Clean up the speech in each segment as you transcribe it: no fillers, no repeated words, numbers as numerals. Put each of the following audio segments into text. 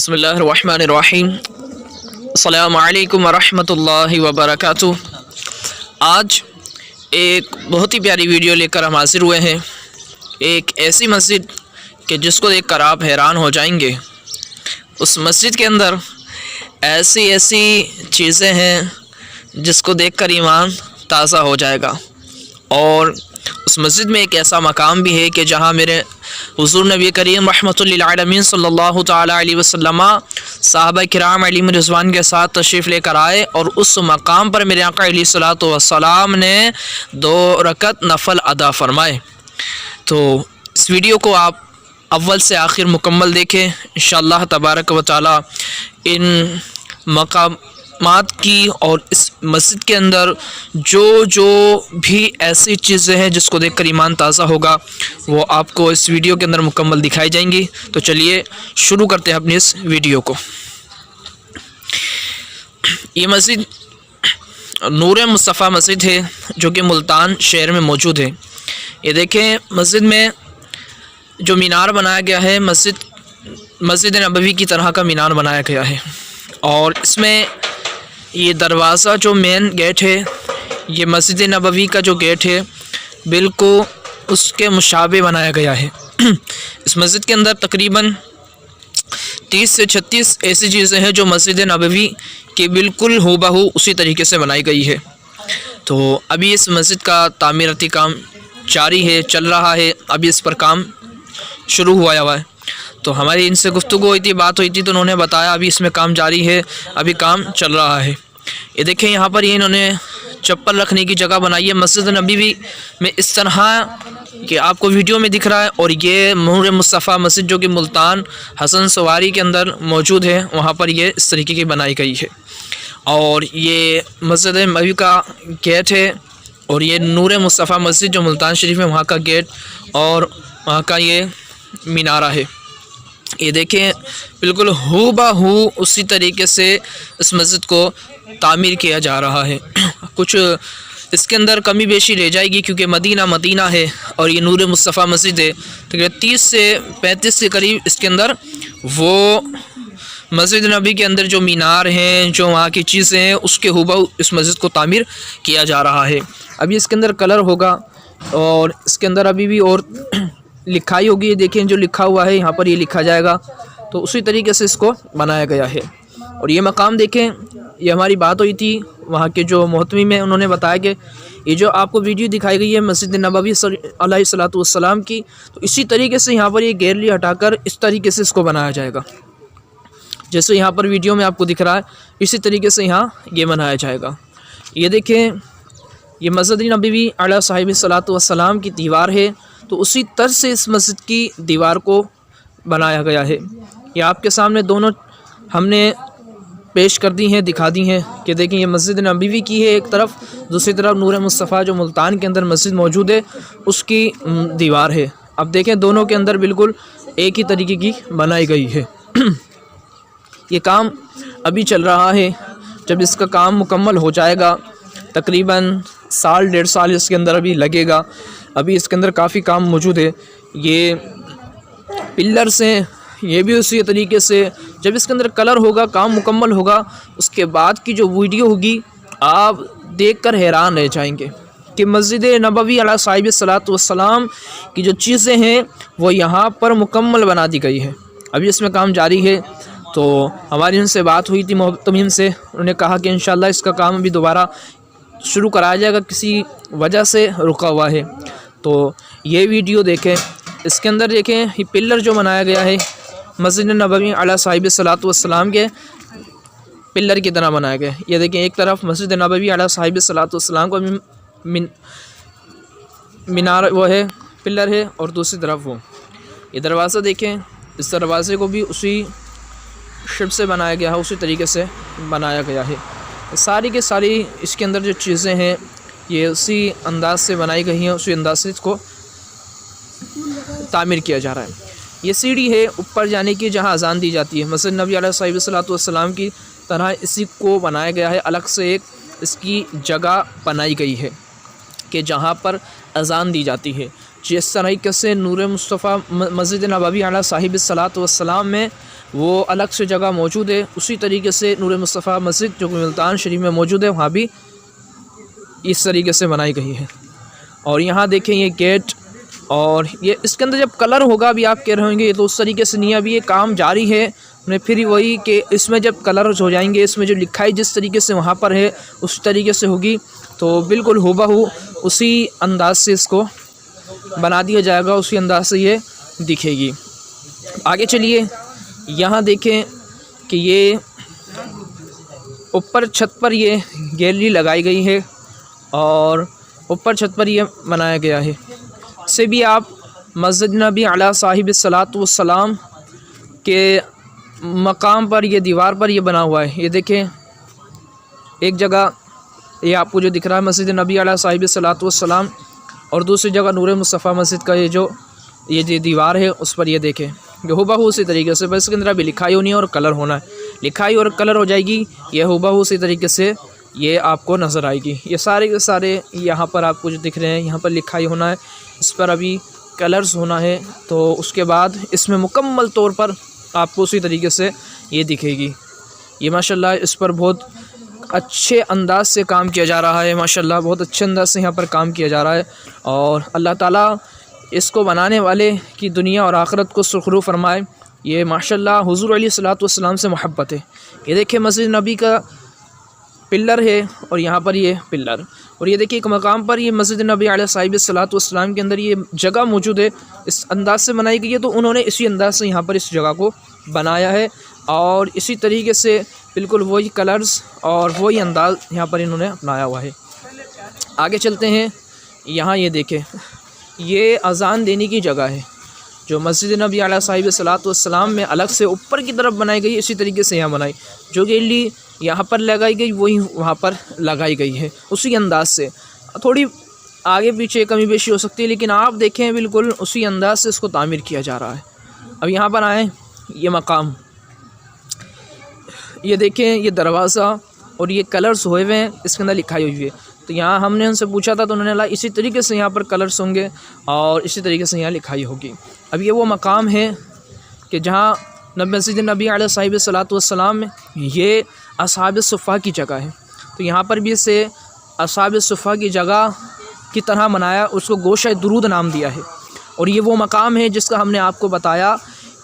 بسم اللہ الرحمن الرحیم السلام علیکم ورحمۃ اللہ وبرکاتہ۔ آج ایک بہت ہی پیاری ویڈیو لے کر ہم حاضر ہوئے ہیں، ایک ایسی مسجد کہ جس کو دیکھ کر آپ حیران ہو جائیں گے۔ اس مسجد کے اندر ایسی چیزیں ہیں جس کو دیکھ کر ایمان تازہ ہو جائے گا، اور اس مسجد میں ایک ایسا مقام بھی ہے کہ جہاں میرے حضور نبی کریم رحمۃ للعالمین صلی اللہ تعالیٰ علیہ وسلم صحابہ کرام علیہم رضوان کے ساتھ تشریف لے کر آئے، اور اس مقام پر میرے آقا علیہ الصلوۃ والسلام نے 2 رکعت نفل ادا فرمائے۔ تو اس ویڈیو کو آپ اول سے آخر مکمل دیکھیں، انشاءاللہ تبارک و تعالیٰ ان مقامات کی اور اس مسجد کے اندر جو بھی ایسی چیزیں ہیں جس کو دیکھ کر ایمان تازہ ہوگا وہ آپ کو اس ویڈیو کے اندر مکمل دکھائی جائیں گی۔ تو چلیے شروع کرتے ہیں اپنی اس ویڈیو کو۔ یہ مسجد نور مصطفیٰ مسجد ہے جو کہ ملتان شہر میں موجود ہے۔ یہ دیکھیں مسجد میں جو مینار بنایا گیا ہے، مسجد نبوی کی طرح کا مینار بنایا گیا ہے، اور اس میں یہ دروازہ جو مین گیٹ ہے، یہ مسجد نبوی کا جو گیٹ ہے بالکل اس کے مشابہ بنایا گیا ہے۔ اس مسجد کے اندر تقریباً 30 سے 36 ایسی چیزیں ہیں جو مسجد نبوی کے بالکل ہو بہو اسی طریقے سے بنائی گئی ہے۔ تو ابھی اس مسجد کا تعمیراتی کام جاری ہے، چل رہا ہے، ابھی اس پر کام شروع ہوا ہے۔ تو ہماری ان سے گفتگو ہوئی تھی، بات ہوئی تھی، تو انہوں نے بتایا ابھی اس میں کام جاری ہے، ابھی کام چل رہا ہے۔ یہ دیکھیں یہاں پر انہوں نے چپل رکھنے کی جگہ بنائی ہے مسجد نبوی میں، اس طرح کہ آپ کو ویڈیو میں دکھ رہا ہے، اور یہ نور مصطفیٰ مسجد جو کہ ملتان حسن سواری کے اندر موجود ہے، وہاں پر یہ اس طریقے کی بنائی گئی ہے۔ اور یہ مسجد نبوی کا گیٹ ہے، اور یہ نور مصطفیٰ مسجد جو ملتان شریف میں وہاں کا گیٹ اور وہاں کا یہ مینارہ ہے۔ یہ دیکھیں بالکل ہو بہو اسی طریقے سے اس مسجد کو تعمیر کیا جا رہا ہے۔ کچھ اس کے اندر کمی بیشی رہ جائے گی کیونکہ مدینہ ہے، اور یہ نور مصطفیٰ مسجد ہے، تو 30 سے 35 کے قریب اس کے اندر وہ مسجد نبی کے اندر جو مینار ہیں، جو وہاں کی چیزیں ہیں، اس کے ہو بہو اس مسجد کو تعمیر کیا جا رہا ہے۔ ابھی اس کے اندر کلر ہوگا، اور اس کے اندر ابھی بھی اور لکھائی ہوگی۔ یہ دیکھیں جو لکھا ہوا ہے یہاں پر یہ لکھا جائے گا، تو اسی طریقے سے اس کو بنایا گیا ہے۔ اور یہ مقام دیکھیں، یہ ہماری بات ہوئی تھی وہاں کے جو محتمم ہیں، انہوں نے بتایا کہ یہ جو آپ کو ویڈیو دکھائی گئی ہے مسجد نبوی علیہ الصلوۃ والسلام کی، تو اسی طریقے سے یہاں پر یہ گیلری ہٹا کر اس طریقے سے اس کو بنایا جائے گا، جیسے یہاں پر ویڈیو میں آپ کو دکھ رہا ہے، اسی طریقے سے یہاں یہ بنایا جائے گا۔ یہ دیکھیں یہ مسجد نبوی علیہ صاحب الصلوۃ والسلام کی دیوار ہے، تو اسی طرح سے اس مسجد کی دیوار کو بنایا گیا ہے۔ یہ آپ کے سامنے دونوں ہم نے پیش کر دی ہیں، دکھا دی ہیں کہ دیکھیں یہ مسجد نبوی کی ہے ایک طرف، دوسری طرف نور مصطفیٰ جو ملتان کے اندر مسجد موجود ہے اس کی دیوار ہے۔ اب دیکھیں دونوں کے اندر بالکل ایک ہی طریقے کی بنائی گئی ہے۔ یہ کام ابھی چل رہا ہے، جب اس کا کام مکمل ہو جائے گا تقریباً 1.5 سال اس کے اندر ابھی لگے گا۔ ابھی اس کے اندر کافی کام موجود ہے۔ یہ پلرز ہیں، یہ بھی اسی طریقے سے جب اس کے اندر کلر ہوگا، کام مکمل ہوگا، اس کے بعد کی جو ویڈیو ہوگی آپ دیکھ کر حیران رہ جائیں گے کہ مسجد نبوی علیہ صاحب الصلوۃ والسلام کی جو چیزیں ہیں وہ یہاں پر مکمل بنا دی گئی ہے۔ ابھی اس میں کام جاری ہے۔ تو ہماری ان سے بات ہوئی تھی محتمم سے، انہوں نے کہا کہ انشاءاللہ اس کا کام ابھی دوبارہ شروع کرایا جائے گا، کسی وجہ سے رکا ہوا ہے۔ تو یہ ویڈیو دیکھیں، اس کے اندر دیکھیں یہ پلر جو بنایا گیا ہے مسجد نبوی علیہ صاحب الصلوۃ والسلام کے پلر کی طرح بنایا گیا ہے۔ یہ دیکھیں ایک طرف مسجد نبوی علیہ صاحب الصلوۃ والسلام کا مینار وہ ہے، پلر ہے، اور دوسری طرف وہ یہ دروازہ دیکھیں، اس دروازے کو بھی اسی شپ سے بنایا گیا ہے، اسی طریقے سے بنایا گیا ہے۔ ساری کے ساری اس کے اندر جو چیزیں ہیں یہ اسی انداز سے بنائی گئی ہیں، اسی انداز سے اس کو تعمیر کیا جا رہا ہے۔ یہ سیڑھی ہے اوپر جانے کی جہاں اذان دی جاتی ہے، مسجد نبی علیہ صاحب الصلوۃ والسلام کی طرح اسی کو بنایا گیا ہے، الگ سے ایک اس کی جگہ بنائی گئی ہے کہ جہاں پر اذان دی جاتی ہے۔ जिस तरीके से नूर मुस्तफ़ा मस्जिद नबवी अला साहिब सलात वस्सलाम में वो अलग से जगह मौजूद है, उसी तरीके से नूर मुस्तफ़ा मस्जिद जो कि मुल्तान शरीफ में मौजूद है वहाँ भी इस तरीके से बनाई गई है। और यहाँ देखें ये गेट, और ये इसके अंदर जब कलर होगा अभी आप कह रहे होंगे ये तो उस तरीके से नहीं, अभी ये काम जारी है। मैं फिर वही कि इसमें जब कलर्स हो जाएंगे, इसमें जो लिखाई जिस तरीके से वहाँ पर है उस तरीके से होगी, तो बिल्कुल हूबहू उसी अंदाज से इसको बना दिया जाएगा, उसी अंदाज से ये दिखेगी। आगे चलिए, यहाँ देखें कि ये ऊपर छत पर ये गैलरी लगाई गई है और ऊपर छत पर ये बनाया गया है। से भी आप मस्जिद नबी अला साहिब सलात वस्सलाम के मकाम पर ये दीवार पर ये बना हुआ है। ये देखें एक जगह ये आपको जो दिख रहा है मस्जिद नबी अला साहिब सलात वस्सलाम, और दूसरी जगह नूर मुस्तफ़ा मस्जिद का ये जो दीवार है उस पर ये देखें ये हूबहू उसी तरीके से, बस इसके अंदर अभी लिखाई होनी है और कलर होना है। लिखाई और कलर हो जाएगी, ये हूबहू उसी तरीके से ये आपको नज़र आएगी। ये सारे के सारे यहाँ पर आपको जो दिख रहे हैं यहाँ पर लिखाई होना है, इस पर अभी कलर्स होना है, तो उसके बाद इसमें मुकम्मल तौर पर आपको उसी तरीके से ये दिखेगी। ये माशाल्लाह इस पर बहुत अच्छे अंदाज से काम किया जा रहा है, माशाल्लाह बहुत अच्छे अंदाज से यहाँ पर काम किया जा रहा है। और अल्लाह ताला इसको बनाने वाले की दुनिया और आखिरत को सुरखरू फरमाए। ये माशाल्लाह हुज़ूर अलैहिस्सलातु वस्सलाम से मोहब्बत है। ये देखिए मस्जिद नबी का पिलर है और यहाँ पर ये पिलर, और ये देखिए एक मकाम पर ये मस्जिद नबी अलैहि साहिब सलातो वस्सलाम के अंदर ये जगह मौजूद है, इस अंदाज से बनाई गई है, तो उन्होंने इसी अंदाज से यहाँ पर इस जगह को बनाया है और इसी तरीके से बिल्कुल वही कलर्स और वही अंदाज यहाँ पर इन्होंने अपनाया हुआ है। आगे चलते हैं, यहाँ ये देखें ये अज़ान देने की जगह है जो मस्जिद नबी अलैहि साहिब सलातो वस्सलाम में अलग से ऊपर की तरफ बनाई गई, इसी तरीके से यहाँ बनाई, जो गैलरी यहाँ पर लगाई गई वही वहाँ पर लगाई गई है उसी अंदाज से। थोड़ी आगे पीछे कमी बेशी हो सकती है, लेकिन आप देखें बिल्कुल उसी अंदाज से इसको तामीर किया जा रहा है। अब यहाँ पर आएँ, ये मकाम ये देखें, ये दरवाज़ा और ये कलर्स हुए हुए हैं, इसके अंदर लिखाई हुई है। तो यहाँ हमने उनसे पूछा था तो उन्होंने कहा इसी तरीके से यहाँ पर कलर्स होंगे और इसी तरीके से यहाँ लिखाई होगी। अब ये वो मकाम है कि जहाँ मस्जिद नबी अलैहि साहिब सलातो वस्सलाम में ये असहाब सुफ़ा की जगह है, तो यहाँ पर भी इसे असहाब सुफ़ा की जगह की तरह मनाया, उसको गोशा दुरूद नाम दिया है। और ये वो मकाम है जिसका हमने आपको बताया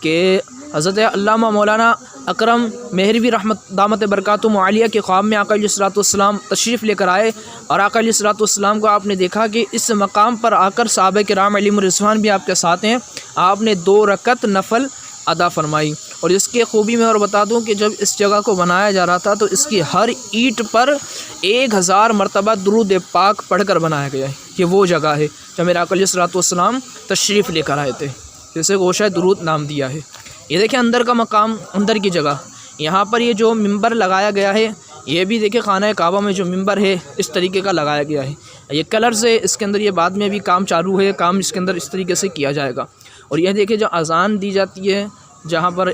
कि हज़रत अल्लामा मौलाना अकरम मेहरवी रहमत दामत बरकातुहू आलिया के ख्वाब में आका अलैहिस्सलातु वस्सलाम तशरीफ़ लेकर आए और आका अलैहिस्सलातु वस्सलाम को आपने देखा कि इस मकाम पर आकर सहाबा किराम अलैहिमुर रिज़वान भी आपके साथ हैं, आपने 2 रकत नफल अदा फरमाई। और इसके खूबी में और बता दूं कि जब इस जगह को बनाया जा रहा था तो इसकी हर ईंट पर 1000 मरतबा दुरूद पाक पढ़कर बनाया गया है। ये वो जगह है जब मेरे आका अलैहिस्सलातु वस्सलाम तशरीफ़ लेकर आए थे, जिसे गोशा दुरूद नाम दिया है। ये देखें अंदर का मकाम, अंदर की जगह, यहाँ पर ये जो मिंबर लगाया गया है ये भी देखिए खाना काबा में जो मिंबर है इस तरीके का लगाया गया है। ये कलर से इसके अंदर ये बाद में भी काम चालू है, काम इसके अंदर इस तरीके से किया जाएगा। और यह देखिए जो अज़ान दी जाती है, जहाँ पर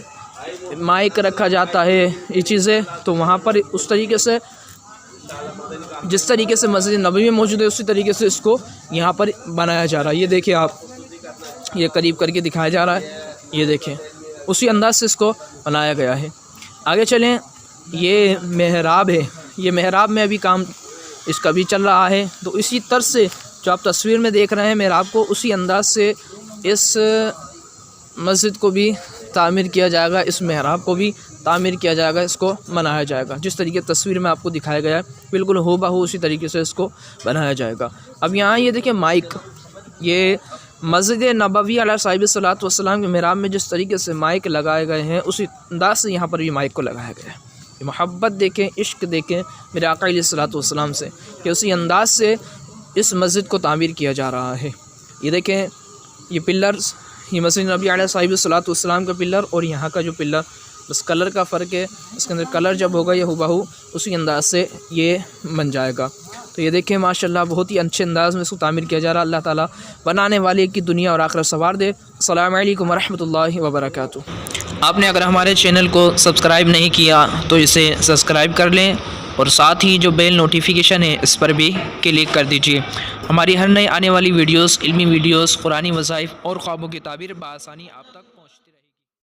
माइक रखा जाता है, ये चीज़ें, तो वहाँ पर उस तरीके से जिस तरीके से मस्जिद नबवी में मौजूद है उसी तरीके से इसको यहाँ पर बनाया जा रहा है। ये देखिए आप, ये करीब करके दिखाया जा रहा है, ये देखें उसी अंदाज से इसको बनाया गया है। आगे चलें, ये मेहराब है, ये मेहराब में अभी काम इसका भी चल रहा है। तो इसी तरह से जो आप तस्वीर में देख रहे हैं मेहराब को, उसी अंदाज से इस मस्जिद को भी तामीर किया जाएगा, इस मेहराब को भी तामीर किया जाएगा, इसको बनाया जाएगा। जिस तरीके तस्वीर में आपको दिखाया गया है बिल्कुल हूबहू उसी तरीके से इसको बनाया जाएगा। अब यहाँ ये देखिए माइक, ये मस्जिद नबवी अलैहि साहिब सलातो वस्सलाम के मेहराब में जिस तरीके से माइक लगाए गए हैं उसी अंदाज से यहाँ पर भी माइक को लगाया गया है। ये मोहब्बत देखें, इश्क देखें मेरे आका अलैहिस्सलातु वस्सलाम से कि उसी अंदाज से इस मस्जिद को तामीर किया जा रहा है। ये देखें ये पिलर्स, ये मस्जिद नबी अलैहि साहिब सलातो वस्सलाम का पिलर और यहाँ का जो पिलर, बस कलर का फ़र्क है। इसके अंदर कलर जब होगा ये हूबहू उसी अंदाज से ये बन जाएगा। तो ये देखें माशाल्लाह बहुत ही अच्छे अंदाज़ में इसको तामीर किया जा रहा है। अल्लाह ताला बनाने वाले की दुनिया और आखिरत सवार दे। अस्सलामु अलैकुम वरहमतुल्लाहि वबरकातुहू। आपने अगर हमारे चैनल को सब्सक्राइब नहीं किया तो इसे सब्सक्राइब कर लें और साथ ही जो बेल नोटिफिकेशन है इस पर भी क्लिक कर दीजिए। ہماری ہر نئی آنے والی ویڈیوز، علمی ویڈیوز، قرآنی وظائف اور خوابوں کی تعبیر بآسانی آپ تک